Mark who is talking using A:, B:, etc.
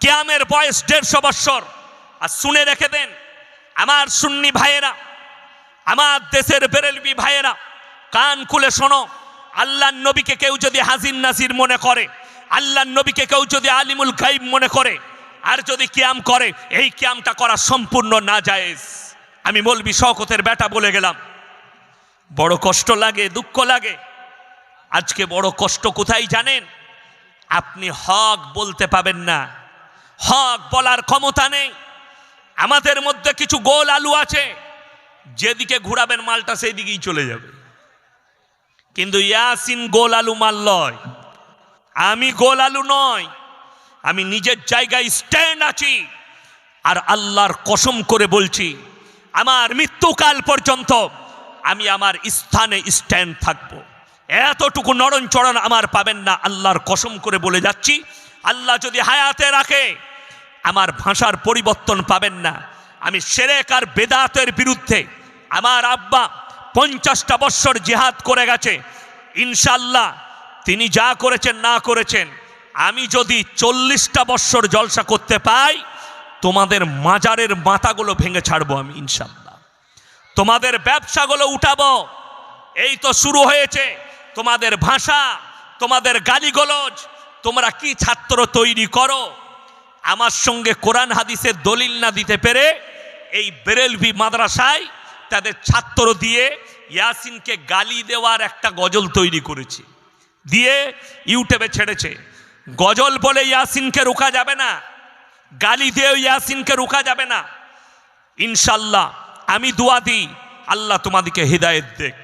A: কিয়ামের বয়স 150 বছর। আর শুনে রেখে দেন আমার সুন্নি ভাইয়েরা, আমার দেশের বেরেলবি ভাইয়েরা, কান খুলে শোনো। আল্লাহর নবীকে কেউ যদি হাজির নাজির মনে করে, আল্লাহর নবীকে কেউ যদি আলিমুল গাইব মনে করে, আর যদি কিয়াম করে, এই কিয়ামটা করা সম্পূর্ণ নাজায়েজ। আমি মৌলভী শওকতের বেটা বলে গেলাম। বড় কষ্ট লাগে, দুঃখ লাগে। আজকে বড় কষ্ট কোথায় জানেন? আপনি হক বলতে পাবেন না, হক বলার ক্ষমতা নেই। আমাদের মধ্যে কিছু গোল আলু আছে, যেদিকে ঘুরাবেন মালটা সেই দিকেই চলে যাবে। কিন্তু ইয়াসিন গোল আলু মাল নয়, আমি গোল আলু নয়। আমি নিজের জায়গায় স্ট্যান্ড আছি, আর আল্লাহর কসম করে বলছি, আমার মৃত্যুকাল পর্যন্ত আমি আমার স্থানে স্ট্যান্ড থাকবো। এতটুকু নরম চরণ আমার পাবেন না, আল্লাহর কসম করে বলে যাচ্ছি। আল্লাহ যদি হায়াতে রাখে, আমার ভাষার পরিবর্তন পাবেন না। আমি শিরক আর বেদাতের বিরুদ্ধে, আমার আব্বা 50টা বছর জিহাদ করে গেছে। ইনশাআল্লাহ তিনি যা করেছেন না করেছেন, আমি যদি 40টা বছর জলসা করতে পাই, তোমাদের মাজারের মাথাগুলো ভেঙে ছাড়বো আমি ইনশাআল্লাহ। তোমাদের ব্যবসাগুলো উঠাবো। এই তো শুরু হয়েছে তোমাদের ভাষা, তোমাদের গালিগলজ। তোমরা কি ছাত্র তৈরি করো? আমার সঙ্গে কোরআন হাদিসের দলিল না দিতে পেরে এই বেরেলভি মাদ্রাসায় তাদের ছাত্র দিয়ে ইয়াসিনকে গালি দেওয়ার একটা গজল তৈরি করেছে, দিয়ে ইউটিউবে ছেড়েছে। গজল বলে ইয়াসিনকে রোকা যাবে না, গালি দিয়ে ইয়াসিনকে রোকা যাবে না। ইনশাআল্লাহ আমি দোয়া দিই, আল্লাহ তোমাদেরকে হিদায়েত দেখ।